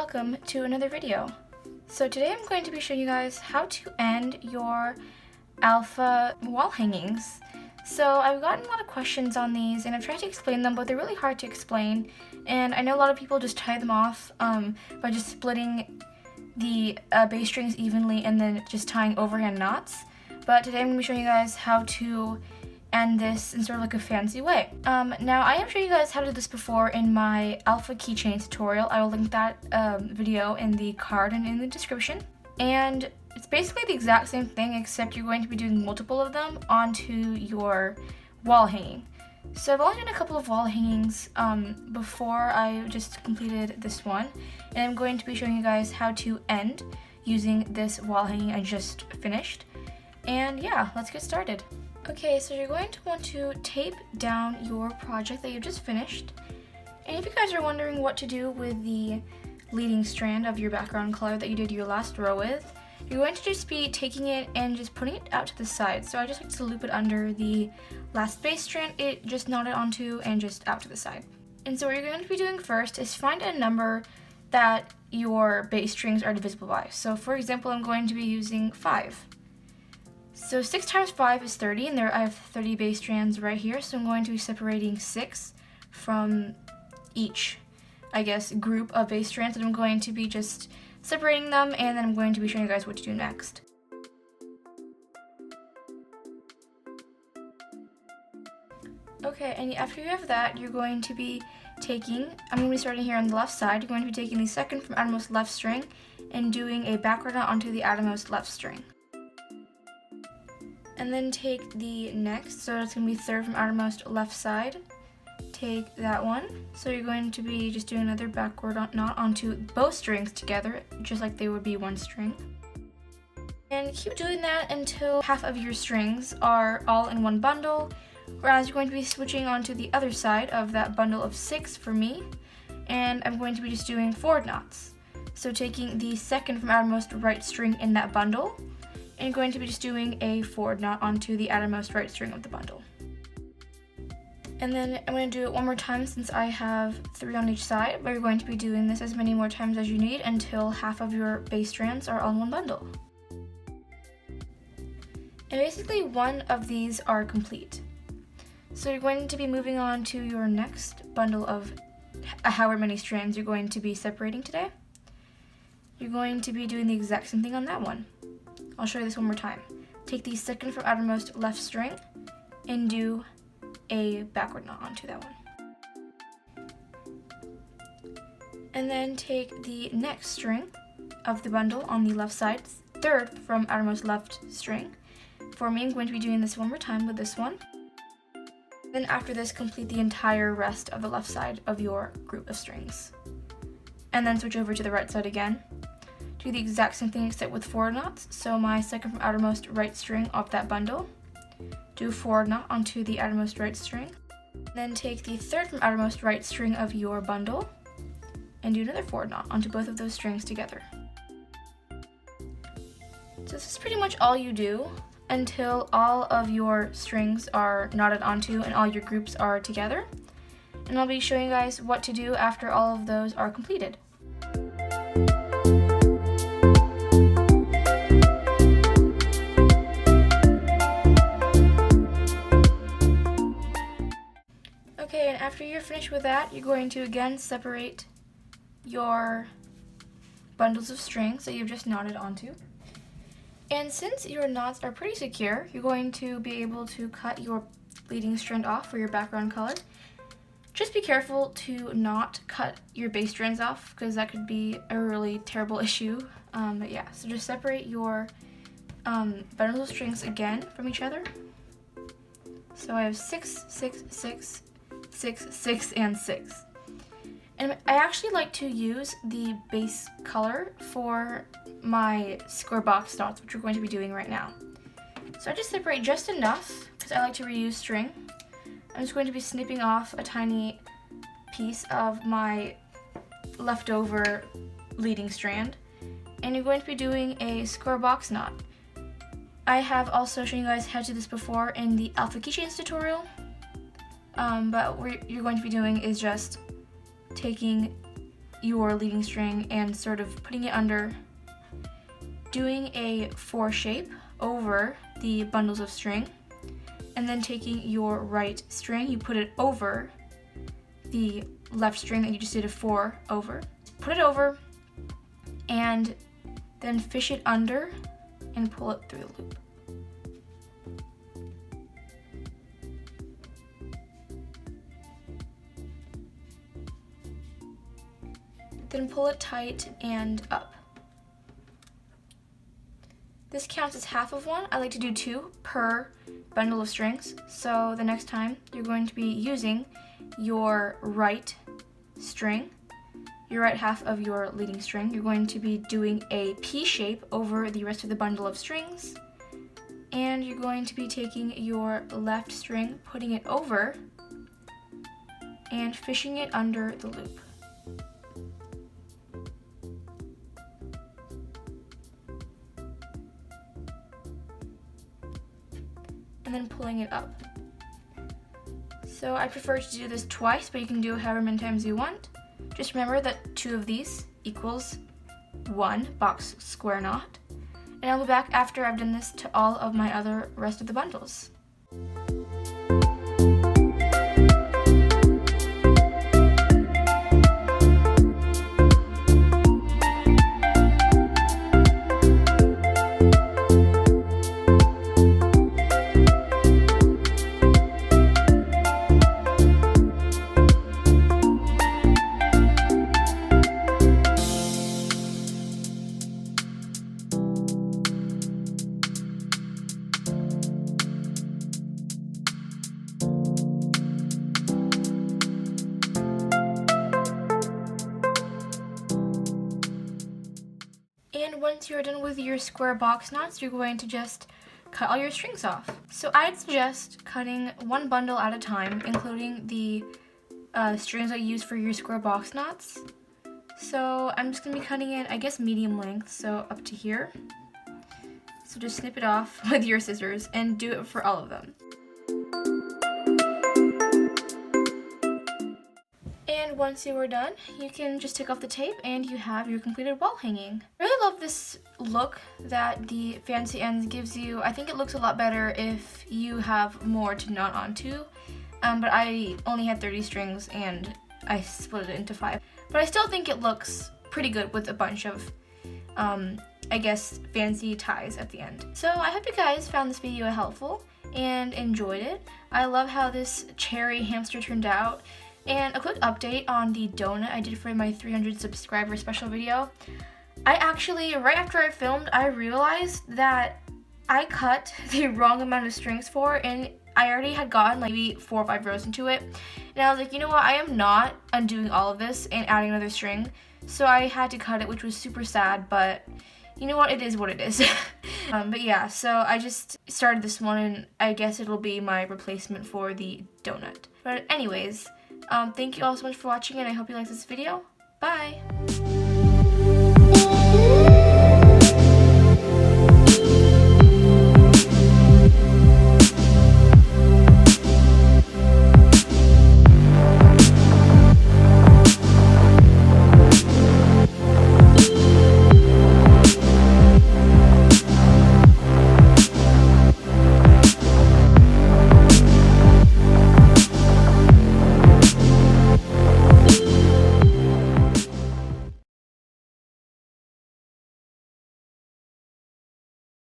welcome to another video. So today I'm going to be showing you guys how to end your alpha wall hangings. So I've gotten a lot of questions on these and I've tried to explain them, but they're really hard to explain. And I know a lot of people just tie them off by just splitting the bass strings evenly and then just tying overhand knots. But today I'm going to be showing you guys how to end this in sort of like a fancy way. Now I have shown you guys how to do this before in my alpha keychain tutorial. I will link that video in the card and in the description. And it's basically the exact same thing, except you're going to be doing multiple of them onto your wall hanging. So I've only done a couple of wall hangings before I just completed this one, and I'm going to be showing you guys how to end using this wall hanging I just finished. And yeah, let's get started. Okay, so you're going to want to tape down your project that you just finished. And if you guys are wondering what to do with the leading strand of your background color that you did your last row with, you're going to just be taking it and just putting it out to the side. So I just like to loop it under the last bass strand it just knotted onto and just out to the side. And so what you're going to be doing first is find a number that your bass strings are divisible by. So for example, I'm going to be using 5. So 6 times 5 is 30, and I have 30 bass strands right here, so I'm going to be separating 6 from each, I guess, group of bass strands, and I'm going to be just separating them, and then I'm going to be showing you guys what to do next. Okay, and after you have that, you're going to be taking, I'm going to be starting here on the left side, you're going to be taking the second from outermost left string and doing a backward knot onto the outermost left string. And then take the next, so it's going to be third from outermost left side. Take that one. So you're going to be just doing another backward knot onto both strings together, just like they would be one string. And keep doing that until half of your strings are all in one bundle, whereas you're going to be switching onto the other side of that bundle of 6 for me, and I'm going to be just doing forward knots. So taking the second from outermost right string in that bundle, and going to be just doing a forward knot onto the outermost right string of the bundle. And then I'm going to do it one more time since I have 3 on each side, but you're going to be doing this as many more times as you need until half of your bass strands are all in one bundle. And basically one of these are complete. So you're going to be moving on to your next bundle of however many strands you're going to be separating today. You're going to be doing the exact same thing on that one. I'll show you this one more time. Take the second from outermost left string and do a backward knot onto that one. And then take the next string of the bundle on the left side, third from outermost left string. For me, I'm going to be doing this one more time with this one. Then after this, complete the entire rest of the left side of your group of strings. And then switch over to the right side again. Do the exact same thing except with forward knots. So my second from outermost right string of that bundle, do a forward knot onto the outermost right string. Then take the third from outermost right string of your bundle and do another forward knot onto both of those strings together. So this is pretty much all you do until all of your strings are knotted onto and all your groups are together. And I'll be showing you guys what to do after all of those are completed. Okay, and after you're finished with that, you're going to again separate your bundles of strings that you've just knotted onto. And since your knots are pretty secure, you're going to be able to cut your leading strand off for your background color. Just be careful to not cut your bass strands off, because that could be a really terrible issue. But yeah, so just separate your bundles of strings again from each other. So I have 6, 6, 6, 6, 6, and 6. And I actually like to use the base color for my square box knots, which we're going to be doing right now. So I just separate just enough, because I like to reuse string. I'm just going to be snipping off a tiny piece of my leftover leading strand, and you're going to be doing a square box knot. I have also shown you guys how to do this before in the alpha keychains tutorial, but what you're going to be doing is just taking your leading string and sort of putting it under, doing a 4 shape over the bundles of string, and then taking your right string, you put it over the left string that you just did a 4 over. Put it over and then fish it under and pull it through the loop. Then pull it tight and up. This counts as half of one. I like to do 2 per bundle of strings. So the next time you're going to be using your right string, your right half of your leading string, you're going to be doing a P shape over the rest of the bundle of strings, and you're going to be taking your left string, putting it over, and fishing it under the loop. And then pulling it up. So I prefer to do this twice, but you can do it however many times you want. Just remember that 2 of these equals 1 box square knot. And I'll be back after I've done this to all of my other rest of the bundles. And once you're done with your square box knots, you're going to just cut all your strings off. So I'd suggest cutting 1 bundle at a time, including the strings that you use for your square box knots. So I'm just going to be cutting it, I guess, medium length, so up to here. So just snip it off with your scissors and do it for all of them. And once you are done, you can just take off the tape and you have your completed wall hanging. I really love this look that the fancy ends gives you. I think it looks a lot better if you have more to knot onto, but I only had 30 strings and I split it into 5. But I still think it looks pretty good with a bunch of, I guess, fancy ties at the end. So I hope you guys found this video helpful and enjoyed it. I love how this cherry hamster turned out. And a quick update on the donut I did for my 300 subscriber special video. I actually, right after I filmed, I realized that I cut the wrong amount of strings for, and I already had gotten like maybe 4 or 5 rows into it. And I was like, you know what, I am not undoing all of this and adding another string. So I had to cut it, which was super sad, but you know what, it is what it is. But yeah, so I just started this one, and I guess it'll be my replacement for the donut. But anyways, thank you all so much for watching, and I hope you liked this video. Bye!